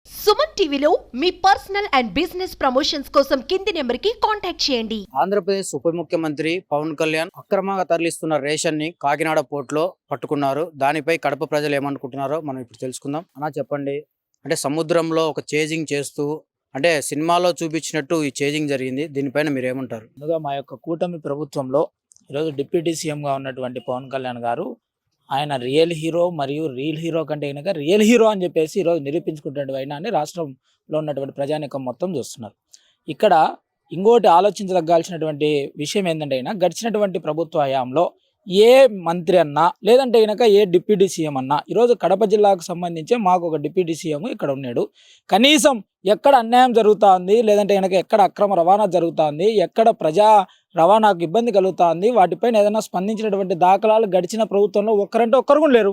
సుమన్ టీవీలో మీ personal and business promotions కోసం కింది నెంబర్కి కాంటాక్ట్ చేయండి. ఆంధ్రప్రదేశ్ ఉప ముఖ్యమంత్రి పవన్ కళ్యాణ్ అక్రమంగా తరలిస్తున్న రేషన్ ని కాకినాడ పోర్టులో పట్టుకున్నారు. దానిపై కడప ప్రజలు ఏమనుకుంటున్నారో మనం ఇప్పుడు తెలుసుకుందాం. అన్నా చెప్పండి, అంటే సముద్రంలో ఒక చేజింగ్ చేస్తూ అంటే సినిమాలో చూపించినట్టు ఈ చేజింగ్ జరిగింది. దీనిపైన మీరు ఏమంటారు? ముందుగా మా యొక్క కూటమి ప్రభుత్వంలో ఈరోజు డిప్యూటీ సీఎంగా ఉన్నటువంటి పవన్ కళ్యాణ్ గారు ఆయన రియల్ హీరో మరియు రియల్ హీరో కంటే కనుక రియల్ హీరో అని చెప్పేసి ఈరోజు నిరూపించుకుంటున్న వైనాన్ని రాష్ట్రంలో ఉన్నటువంటి ప్రజానీకం మొత్తం చూస్తున్నారు. ఇక్కడ ఇంకోటి ఆలోచించదగ్గాల్సినటువంటి విషయం ఏంటంటే అయినా గడిచినటువంటి ప్రభుత్వ హయాంలో ఏ మంత్రి అన్నా లేదంటే కనుక ఏ డిప్యూటీ సీఎం అన్నా ఈరోజు కడప జిల్లాకు సంబంధించి మాకు ఒక డిప్యూటీ సీఎం ఇక్కడ ఉన్నాడు. కనీసం ఎక్కడ అన్యాయం జరుగుతూ ఉంది, లేదంటే కనుక ఎక్కడ అక్రమ రవాణా జరుగుతూ ఉంది, ఎక్కడ ప్రజా రవాణాకు ఇబ్బంది కలుగుతూ ఉంది, వాటిపైన ఏదైనా స్పందించినటువంటి దాఖలాలు గడిచిన ప్రభుత్వంలో ఒక్కరంటే ఒక్కరు కూడా లేరు.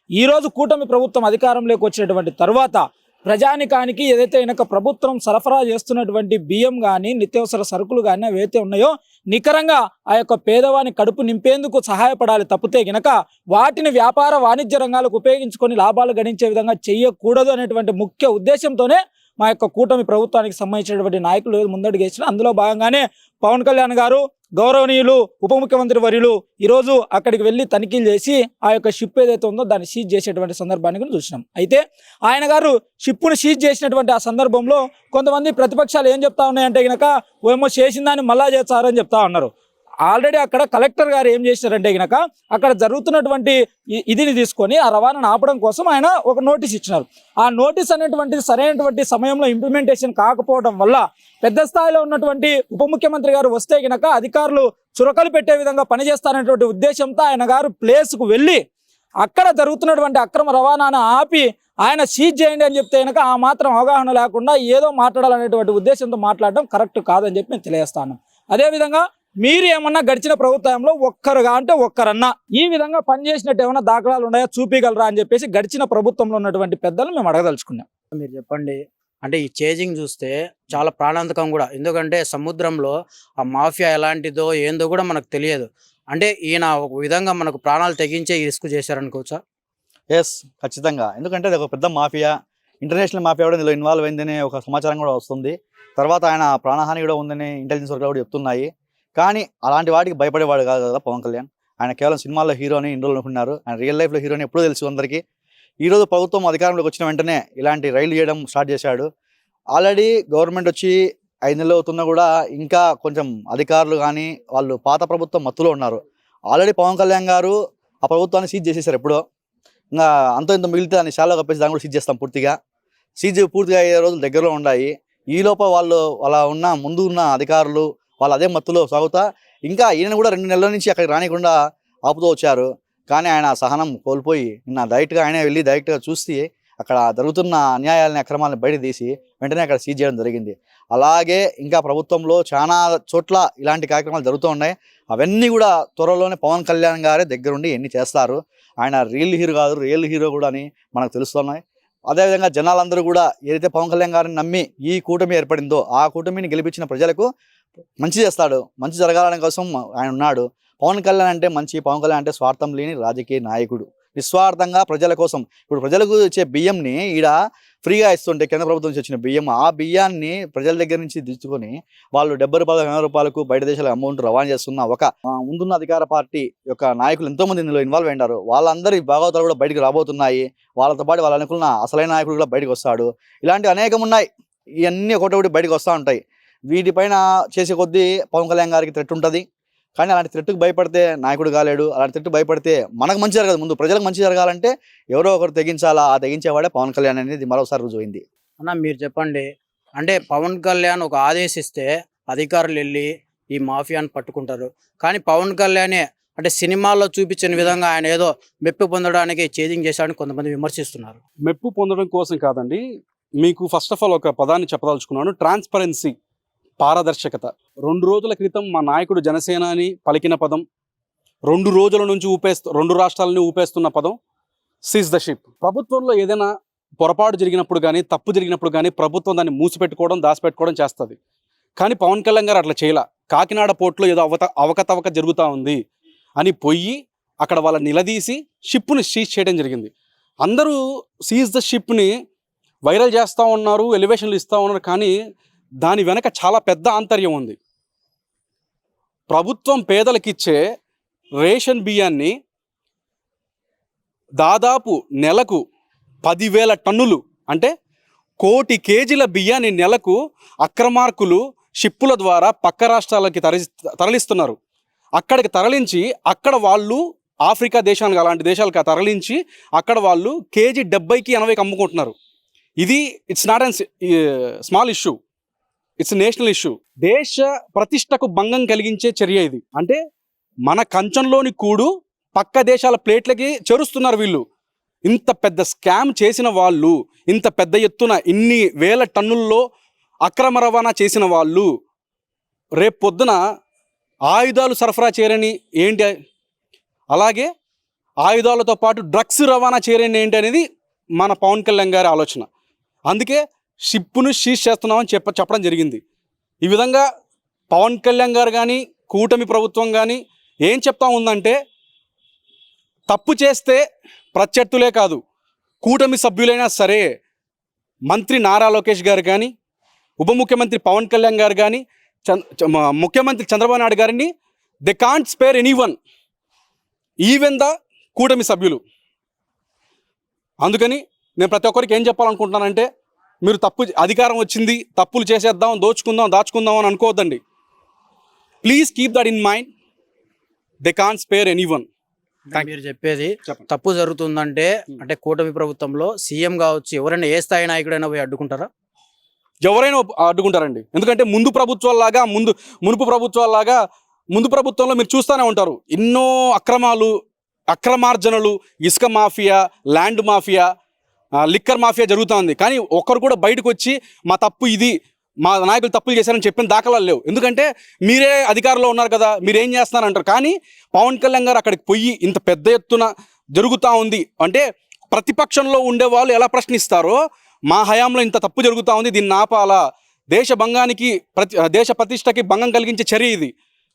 ఈరోజు కూటమి ప్రభుత్వం అధికారంలోకి వచ్చినటువంటి తర్వాత ప్రజానికానికి ఏదైతే కనుక ప్రభుత్వం సరఫరా చేస్తున్నటువంటి బియ్యం కానీ నిత్యావసర సరుకులు కానీ ఏవైతే ఉన్నాయో నికరంగా ఆ యొక్క పేదవాని కడుపు నింపేందుకు సహాయపడాలి తప్పితే గనక వాటిని వ్యాపార వాణిజ్య రంగాలకు ఉపయోగించుకొని లాభాలు గడించే విధంగా చేయకూడదు అనేటువంటి ముఖ్య ఉద్దేశంతోనే మా యొక్క కూటమి ప్రభుత్వానికి సంబంధించినటువంటి నాయకులు ముందడుగు వేసిన. అందులో భాగంగానే పవన్ కళ్యాణ్ గారు గౌరవనీయులు ఉప ముఖ్యమంత్రి వర్యులు ఈరోజు అక్కడికి వెళ్ళి తనిఖీలు చేసి ఆ యొక్క షిప్ ఏదైతే ఉందో దాన్ని సీజ్ చేసేటువంటి సందర్భాన్ని కూడా చూసినాం. అయితే ఆయన గారు షిప్పును సీజ్ చేసినటువంటి ఆ సందర్భంలో కొంతమంది ప్రతిపక్షాలు ఏం చెప్తా ఉన్నాయంటే కనుక ఏమో చేసిన దాన్ని మళ్ళా చేస్తారని చెప్తా ఉన్నారు. ఆల్రెడీ అక్కడ కలెక్టర్ గారు ఏం చేశారంటే కనుక అక్కడ జరుగుతున్నటువంటి ఇదిని తీసుకొని ఆ రవాణాను ఆపడం కోసం ఆయన ఒక నోటీస్ ఇచ్చినారు. ఆ నోటీస్ అనేటువంటిది సరైనటువంటి సమయంలో ఇంప్లిమెంటేషన్ కాకపోవడం వల్ల పెద్ద స్థాయిలో ఉన్నటువంటి ఉప ముఖ్యమంత్రి గారు వస్తే కనుక అధికారులు చురకలు పెట్టే విధంగా పనిచేస్తారనేటువంటి ఉద్దేశంతో ఆయన గారు ప్లేస్కు వెళ్ళి అక్కడ జరుగుతున్నటువంటి అక్రమ రవాణాను ఆపి ఆయన సీజ్ చేయండి అని చెప్తే కనుక ఆ మాత్రం అవగాహన లేకుండా ఏదో మాట్లాడాలనేటువంటి ఉద్దేశంతో మాట్లాడడం కరెక్ట్ కాదని చెప్పి నేను తెలియజేస్తాను. అదేవిధంగా మీరు ఏమన్నా గడిచిన ప్రభుత్వంలో ఒక్కరుగా అంటే ఒక్కరన్నా ఈ విధంగా పనిచేసినట్టు ఏమైనా దాఖలాలు ఉన్నాయా చూపించగలరా అని చెప్పేసి గడిచిన ప్రభుత్వంలో ఉన్నటువంటి పెద్దలు మేము అడగదలుచుకున్నాం. మీరు చెప్పండి, అంటే ఈ చేజింగ్ చూస్తే చాలా ప్రాణాంతకం కూడా. ఎందుకంటే సముద్రంలో ఆ మాఫియా ఎలాంటిదో ఏందో కూడా మనకు తెలియదు. అంటే ఈయన ఒక విధంగా మనకు ప్రాణాలు తెగించే ఈ రిస్క్ చేశారనుకోవచ్చా? ఎస్, ఖచ్చితంగా. ఎందుకంటే అది ఒక పెద్ద మాఫియా, ఇంటర్నేషనల్ మాఫియా కూడా ఇందులో ఇన్వాల్వ్ అయిందనే ఒక సమాచారం కూడా వస్తుంది. తర్వాత ఆయన ప్రాణహాని కూడా ఉందని ఇంటెలిజెన్స్ వర్గాలు కూడా చెప్తున్నాయి. కానీ అలాంటి వాటికి భయపడేవాడు కాదు కదా పవన్ కళ్యాణ్. ఆయన కేవలం సినిమాల్లో హీరోని ఇన్ని రోజులు అనుకున్నారు. ఆయన రియల్ లైఫ్లో హీరోని ఎప్పుడూ తెలుసు అందరికీ. ఈరోజు ప్రభుత్వం అధికారంలోకి వచ్చిన వెంటనే ఇలాంటి రైళ్లు చేయడం స్టార్ట్ చేశాడు. ఆల్రెడీ గవర్నమెంట్ వచ్చి 5 నెలలు అవుతున్నా కూడా ఇంకా కొంచెం అధికారులు కానీ వాళ్ళు పాత ప్రభుత్వం మత్తులో ఉన్నారు. ఆల్రెడీ పవన్ కళ్యాణ్ గారు ఆ ప్రభుత్వాన్ని సీజ్ చేసేసారు ఎప్పుడో. ఇంకా అంతో ఇంత మిగిలితే దాన్ని శాలలో కప్పేసి దాన్ని కూడా సీజ్ చేస్తాం పూర్తిగా. సీజ్ పూర్తిగా అయ్యే రోజులు దగ్గరలో ఉన్నాయి. ఈలోప వాళ్ళు అలా ముందు ఉన్న అధికారులు వాళ్ళు అదే మత్తులో సాగుతా ఇంకా ఈయన కూడా 2 నెలల నుంచి అక్కడికి రానికుండా ఆపుతూ వచ్చారు. కానీ ఆయన సహనం కోల్పోయి నిన్న డైరెక్ట్గా ఆయనే వెళ్ళి డైరెక్ట్గా చూసి అక్కడ జరుగుతున్న అన్యాయాలని అక్రమాలను బయట తీసి వెంటనే అక్కడ సీజ్ చేయడం జరిగింది. అలాగే ఇంకా ప్రభుత్వంలో చాలా చోట్ల ఇలాంటి కార్యక్రమాలు జరుగుతూ ఉన్నాయి. అవన్నీ కూడా త్వరలోనే పవన్ కళ్యాణ్ గారే దగ్గరుండి ఎన్ని చేస్తారు. ఆయన రియల్ హీరో కాదు, రియల్ హీరో కూడా అని మనకు తెలుస్తున్నాయి. అదేవిధంగా జనాలందరూ కూడా ఏదైతే పవన్ కళ్యాణ్ గారిని నమ్మి ఈ కూటమి ఏర్పడిందో ఆ కూటమిని గెలిపించిన ప్రజలకు మంచి చేస్తాడు, మంచి జరగాలనే కోసం ఆయన ఉన్నాడు. పవన్ కళ్యాణ్ అంటే మంచి, పవన్ కళ్యాణ్ అంటే స్వార్థం లేని రాజకీయ నాయకుడు. నిస్వార్థంగా ప్రజల కోసం ఇప్పుడు ప్రజలకు ఇచ్చే బియ్యంని ఈడ ఫ్రీగా ఇస్తుంటే కేంద్ర ప్రభుత్వం నుంచి వచ్చిన బియ్యం, ఆ బియ్యాన్ని ప్రజల దగ్గర నుంచి తీసుకొని వాళ్ళు 70 రూపాయలు 80 రూపాయలకు బయట దేశాలకు అమౌంట్ రవాణా చేస్తున్న ఒక ముందున్న అధికార పార్టీ యొక్క నాయకులు ఎంతోమంది ఇందులో ఇన్వాల్వ్ అయినారు. వాళ్ళందరి భాగవతాలు కూడా బయటకు రాబోతున్నాయి. వాళ్ళతో పాటు వాళ్ళు అనుకున్న అసలైన నాయకుడు కూడా బయటకు వస్తాడు. ఇలాంటివి అనేకం ఉన్నాయి. ఇవన్నీ ఒకటి బయటకు వస్తూ ఉంటాయి. వీటిపైన చేసే కొద్దీ పవన్ కళ్యాణ్ గారికి థ్రెట్ ఉంటుంది. కానీ అలాంటి థ్రెట్కి భయపడితే నాయకుడు కాలేడు. అలాంటి థ్రెట్కి భయపడితే మనకు మంచి జరగదు. ముందు ప్రజలకు మంచి జరగాలంటే ఎవరో ఒకరు తెగించాలా, ఆ తెగించేవాడే పవన్ కళ్యాణ్ అనేది మరోసారి రుజువైంది. అన్న మీరు చెప్పండి, అంటే పవన్ కళ్యాణ్ ఒక ఆదేశిస్తే అధికారులు వెళ్ళి ఈ మాఫియాను పట్టుకుంటారు. కానీ పవన్ కళ్యాణే అంటే సినిమాల్లో చూపించిన విధంగా ఆయన ఏదో మెప్పు పొందడానికి చేజింగ్ చేశాడని కొంతమంది విమర్శిస్తున్నారు. మెప్పు పొందడం కోసం కాదండి, మీకు ఫస్ట్ ఆఫ్ ఆల్ ఒక పదాన్ని చెప్పదలుచుకున్నాను. ట్రాన్స్పరెన్సీ, పారదర్శకత. 2 రోజుల క్రితం మా నాయకుడు జనసేనాని పలికిన పదం, 2 రోజుల నుంచి 2 రాష్ట్రాలని ఊపేస్తున్న పదం సీజ్ ద షిప్. ప్రభుత్వంలో ఏదైనా పొరపాటు జరిగినప్పుడు కానీ తప్పు జరిగినప్పుడు కానీ ప్రభుత్వం దాన్ని మూసిపెట్టుకోవడం దాచిపెట్టుకోవడం చేస్తుంది. కానీ పవన్ కళ్యాణ్ గారు అట్లా చేయాల. కాకినాడ పోర్టులో ఏదో అవకతవక జరుగుతూ ఉంది అని పోయి అక్కడ వాళ్ళని నిలదీసి షిప్ని సీజ్ చేయడం జరిగింది. అందరూ సీజ్ ద షిప్ని వైరల్ చేస్తూ ఉన్నారు, ఎలివేషన్లు ఇస్తూ ఉన్నారు, కానీ దాని వెనక చాలా పెద్ద ఆంతర్యం ఉంది. ప్రభుత్వం పేదలకిచ్చే రేషన్ బియ్యాన్ని దాదాపు నెలకు 10,000 టన్నులు అంటే 1,000,000 కేజీల బియ్యాన్ని నెలకు అక్రమార్కులు షిప్పుల ద్వారా పక్క రాష్ట్రాలకి తరలిస్తున్నారు. అక్కడికి తరలించి అక్కడ వాళ్ళు ఆఫ్రికా దేశాలకు అలాంటి దేశాలకు తరలించి అక్కడ వాళ్ళు కేజీ 70కి 80కి అమ్ముకుంటున్నారు. ఇది it's not an small issue, it's national issue. దేశ ప్రతిష్టకు భంగం కలిగించే చర్య ఇది. అంటే మన కంచంలోని కూడు పక్క దేశాల ప్లేట్లకి చేరుస్తున్నారు వీళ్ళు. ఇంత పెద్ద స్కామ్ చేసిన వాళ్ళు, ఇంత పెద్ద ఎత్తున ఇన్ని వేల టన్నుల్లో అక్రమ రవాణా చేసిన వాళ్ళు రేపు పొద్దున ఆయుధాలు సరఫరా చేయరని ఏంటి, అలాగే ఆయుధాలతో పాటు డ్రగ్స్ రవాణా చేయరని ఏంటి అనేది మన పవన్ కళ్యాణ్ గారి ఆలోచన. అందుకే షిప్పును సీజ్ చేస్తున్నామని చెప్పడం జరిగింది. ఈ విధంగా పవన్ కళ్యాణ్ గారు కానీ కూటమి ప్రభుత్వం కానీ ఏం చెప్తా ఉందంటే, తప్పు చేస్తే ప్రత్యర్థులే కాదు కూటమి సభ్యులైనా సరే, మంత్రి నారా లోకేష్ గారు కానీ, ఉప ముఖ్యమంత్రి పవన్ కళ్యాణ్ గారు కానీ, ముఖ్యమంత్రి చంద్రబాబు నాయుడు గారిని they can't spare anyone, even the కూటమి సభ్యులు. అందుకని నేను ప్రతి ఒక్కరికి ఏం చెప్పాలనుకుంటున్నానంటే, మీరు అధికారం వచ్చింది తప్పులు చేసేద్దాం, దాచుకుందాం అని అనుకోవద్దండి. Please keep that in mind. They can't spare anyone. మీరు చెప్పేది తప్పు జరుగుతుందంటే, అంటే కూటమి ప్రభుత్వంలో సీఎం కావచ్చు, ఎవరైనా ఏ స్థాయి నాయకుడైనా పోయి అడ్డుకుంటారా? ఎవరైనా అడ్డుకుంటారండి. ఎందుకంటే మునుపు ప్రభుత్వాల్లాగా ముందు ప్రభుత్వంలో మీరు చూస్తూనే ఉంటారు, ఎన్నో అక్రమార్జనలు, ఇసుక mafia, land mafia, liquor mafia జరుగుతుంది. కానీ ఒక్కరు కూడా బయటకు వచ్చి మా తప్పు ఇది, మా నాయకులు తప్పులు చేశారని చెప్పిన దాఖలాలు లేవు. ఎందుకంటే మీరే అధికారంలో ఉన్నారు కదా, మీరేం చేస్తున్నారంటారు. కానీ పవన్ కళ్యాణ్ గారు అక్కడికి పోయి ఇంత పెద్ద ఎత్తున జరుగుతూ ఉంది అంటే, ప్రతిపక్షంలో ఉండే వాళ్ళు ఎలా ప్రశ్నిస్తారో, మా హయాంలో ఇంత తప్పు జరుగుతూ ఉంది, దీన్ని ఆపాలా, దేశ ప్రతిష్టకి భంగం కలిగించే చర్య ఇది,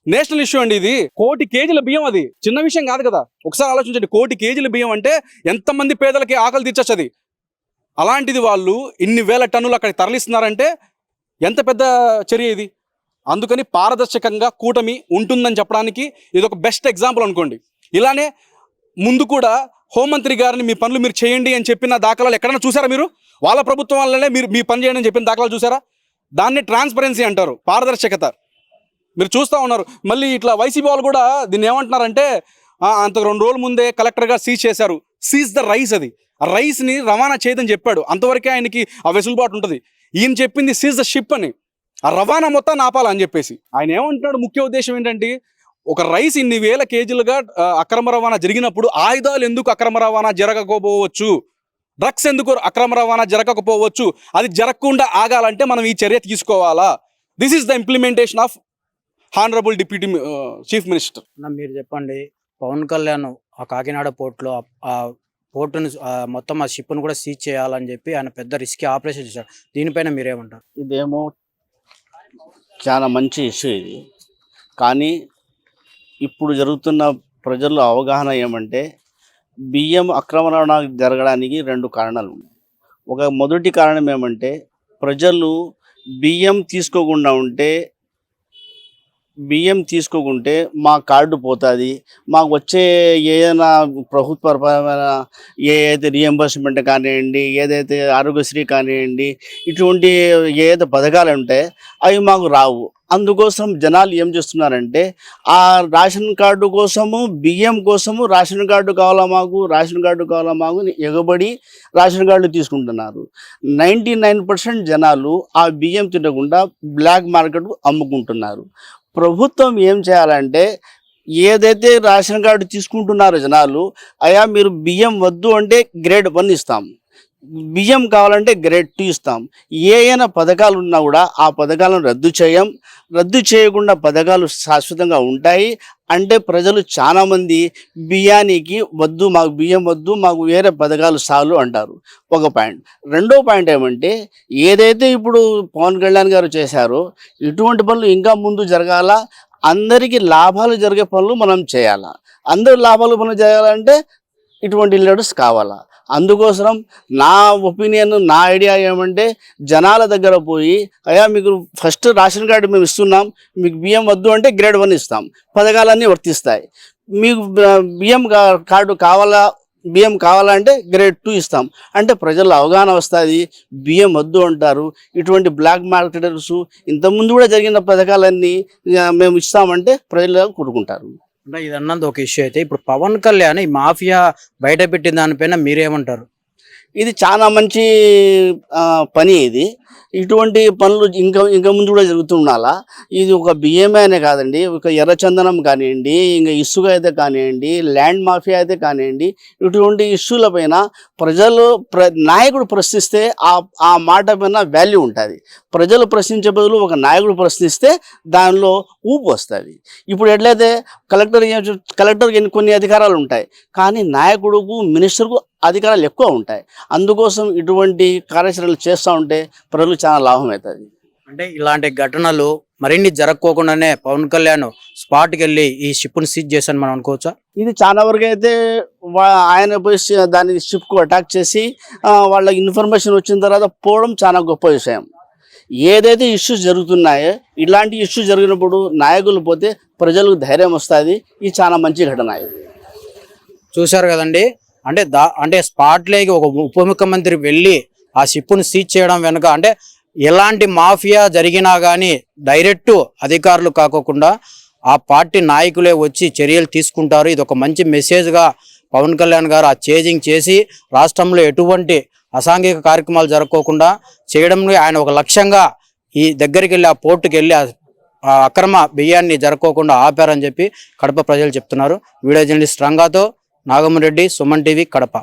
నేషనల్ ఇష్యూ అండి ఇది. 1,000,000 కేజీల బియ్యం, అది చిన్న విషయం కాదు కదా. ఒకసారి ఆలోచించండి, 1,000,000 కేజీల బియ్యం అంటే ఎంతమంది పేదలకి ఆకలి తీర్చచ్చు అది. అలాంటిది వాళ్ళు ఇన్ని వేల టన్నులు అక్కడికి తరలిస్తున్నారంటే ఎంత పెద్ద చర్య ఇది. అందుకని పారదర్శకంగా కూటమి ఉంటుందని చెప్పడానికి ఇది ఒక బెస్ట్ ఎగ్జాంపుల్ అనుకోండి. ఇలానే ముందు కూడా హోంమంత్రి గారిని మీ పనులు మీరు చేయండి అని చెప్పిన దాఖలాలు ఎక్కడైనా చూసారా మీరు? వాళ్ళ ప్రభుత్వం వల్లనే మీరు మీ పని చేయండి అని చెప్పిన దాఖలాలు చూసారా? దాన్ని ట్రాన్స్పరెన్సీ అంటారు, పారదర్శకత. మీరు చూస్తూ ఉన్నారు. మళ్ళీ ఇట్లా వైసీపీ వాళ్ళు కూడా దీన్ని ఏమంటున్నారంటే, అంత 2 రోజుల ముందే కలెక్టర్ గారు సీజ్ చేశారు, సీజ్ ద రైస్, అది ఆ రైస్ని రవాణా చేయదని చెప్పాడు. అంతవరకే ఆయనకి ఆ వెసులుబాటు ఉంటుంది. ఈయన చెప్పింది సీజ్ ద షిప్ అని, ఆ రవాణా మొత్తాన్ని ఆపాలని చెప్పేసి. ఆయన ఏమంటున్నాడు, ముఖ్య ఉద్దేశం ఏంటంటే, ఒక రైస్ ఇన్ని వేల కేజీలుగా అక్రమ రవాణా జరిగినప్పుడు ఆయుధాలు ఎందుకు అక్రమ రవాణా జరగకపోవచ్చు, డ్రగ్స్ ఎందుకు అక్రమ రవాణా జరగకపోవచ్చు, అది జరగకుండా ఆగాలంటే మనం ఈ చర్య తీసుకోవాలా. This is the implementation of honourable deputy chief minister. మీరు చెప్పండి, పవన్ కళ్యాణ్ ఆ కాకినాడ పోర్టులో ఆ పోర్టును మొత్తం ఆ షిప్ను కూడా సీజ్ చేయాలని చెప్పి ఆయన పెద్ద రిస్క్ ఆపరేషన్ చేశారు. దీనిపైన మీరేమంటారు? ఇదేమో చాలా మంచి ఇష్యూ ఇది. కానీ ఇప్పుడు జరుగుతున్న ప్రజల్లో అవగాహన ఏమంటే, బియ్యం అక్రమ రవాణా జరగడానికి 2 కారణాలు ఉన్నాయి. మొదటి కారణం ఏమంటే, ప్రజలు బియ్యం తీసుకోకుంటే మా కార్డు పోతుంది, మాకు వచ్చే ఏదైనా ప్రభుత్వపరమైన ఏదైతే రియంబర్స్మెంట్ కానివ్వండి, ఏదైతే ఆరోగ్యశ్రీ కానివ్వండి, ఇటువంటి ఏదైతే పథకాలు ఉంటాయి అవి మాకు రావు. అందుకోసం జనాలు ఏం చేస్తున్నారంటే, ఆ రేషన్ కార్డు కోసము, బియ్యం కోసము, రేషన్ కార్డు కావాలా మాకు ఎగబడి రేషన్ కార్డు తీసుకుంటున్నారు. 99% జనాలు ఆ బియ్యం తినకుండా బ్లాక్ మార్కెట్కు అమ్ముకుంటున్నారు. ప్రభుత్వం ఏం చేయాలంటే, ఏదైతే రేషన్ కార్డు తీసుకుంటున్నారో జనాలు, అయ్యా మీరు బియ్యం వద్దు అంటే గ్రేడ్ 1 ఇస్తాం, బియ్యం కావాలంటే గ్రేడ్ 2 ఇస్తాం. ఏమైనా పథకాలు ఉన్నా కూడా ఆ పథకాలను రద్దు చేయకుండా పథకాలు శాశ్వతంగా ఉంటాయి. అంటే ప్రజలు చాలామంది బియ్యానికి వద్దు, మాకు బియ్యం వద్దు, మాకు వేరే పథకాలు చాలు అంటారు. ఒక పాయింట్. రెండో పాయింట్ ఏమంటే, ఏదైతే ఇప్పుడు పవన్ కళ్యాణ్ గారు చేశారో ఇటువంటి పనులు ఇంకా ముందు జరగాల. అందరికీ లాభాలు జరిగే పనులు మనం చేయాలా. అందరూ లాభాలు పనులు చేయాలంటే ఇటువంటి లీడర్స్ కావాలా. అందుకోసం నా ఒపీనియన్, నా ఐడియా ఏమంటే జనాల దగ్గర పోయి, అయ్యా మీకు ఫస్ట్ రేషన్ కార్డు మేము ఇస్తున్నాం, మీకు బియ్యం వద్దు అంటే గ్రేడ్ 1 ఇస్తాం, పథకాలన్నీ వర్తిస్తాయి. మీకు బియ్యం కార్డు బియ్యం కావాలంటే గ్రేడ్ 2 ఇస్తాం అంటే ప్రజల్లో అవగాహన వస్తుంది, బియ్యం వద్దు అంటారు. ఇటువంటి బ్లాక్ మార్కెటర్స్ ఇంతకుముందు కూడా జరిగిన పథకాలన్నీ మేము ఇస్తామంటే ప్రజలు కూడుకుంటారు. అంటే ఇది అన్నది ఒక ఇష్యూ అయితే, ఇప్పుడు పవన్ కళ్యాణ్ ఈ మాఫియా బయట పెట్టిన దానిపైన మీరేమంటారు? ఇది చాలా మంచి పని. ఇది ఇటువంటి పనులు ఇంకా ముందు కూడా జరుగుతుండాలా. ఇది ఒక బియ్యమే అనే కాదండి, ఒక ఎర్రచందనం కానివ్వండి, ఇంకా ఇసుక అయితే కానివ్వండి, ల్యాండ్ మాఫియా అయితే కానివ్వండి, ఇటువంటి ఇష్యూల పైన నాయకుడు ప్రశ్నిస్తే ఆ మాట పైన వాల్యూ ఉంటుంది. ప్రజలు ప్రశ్నించే బదులు ఒక నాయకుడు ప్రశ్నిస్తే దానిలో ఊపు వస్తుంది. ఇప్పుడు ఎట్లయితే కలెక్టర్కి కొన్ని అధికారాలు ఉంటాయి, కానీ నాయకుడుకు, మినిస్టర్కు అధికారాలు ఎక్కువ ఉంటాయి. అందుకోసం ఇటువంటి కార్యాచరణలు చేస్తూ ఉంటే ప్రజలు చాలా లాభం అవుతుంది. అంటే ఇలాంటి ఘటనలు మరిన్ని జరగకోకుండానే పవన్ కళ్యాణ్ స్పాట్కి వెళ్ళి ఈ షిప్ను సీజ్ చేశాను మనం అనుకోవచ్చా? ఇది చాలా వరకు అయితే ఆయన పోయి దాని షిప్కు అటాక్ చేసి వాళ్ళ ఇన్ఫర్మేషన్ వచ్చిన తర్వాత పోవడం చాలా గొప్ప విషయం. ఏదైతే ఇష్యూస్ జరుగుతున్నాయో ఇలాంటి ఇష్యూస్ జరిగినప్పుడు నాయకులు పోతే ప్రజలకు ధైర్యం వస్తుంది. ఇది చాలా మంచి ఘటన. ఇది చూశారు కదండి. అంటే స్పాట్లోకి ఒక ఉప ముఖ్యమంత్రి వెళ్ళి ఆ షిప్ను సీజ్ చేయడం వెనుక అంటే ఎలాంటి మాఫియా జరిగినా కానీ డైరెక్ట్ అధికారులు కాకోకుండా ఆ పార్టీ నాయకులే వచ్చి చర్యలు తీసుకుంటారు. ఇది ఒక మంచి మెసేజ్గా పవన్ కళ్యాణ్ గారు ఆ చేజింగ్ చేసి రాష్ట్రంలో ఎటువంటి అసాంఘిక కార్యక్రమాలు జరగకోకుండా చేయడంలో ఆయన ఒక లక్ష్యంగా ఈ దగ్గరికి వెళ్ళి ఆ పోర్టుకి వెళ్ళి ఆ అక్రమ బియ్యాన్ని జరగకోకుండా ఆపారని చెప్పి కడప ప్రజలు చెప్తున్నారు. వీడియో జర్నలిస్ట్ రంగాతో నాగమరెడ్డి, సుమన్ టీవీ, కడప.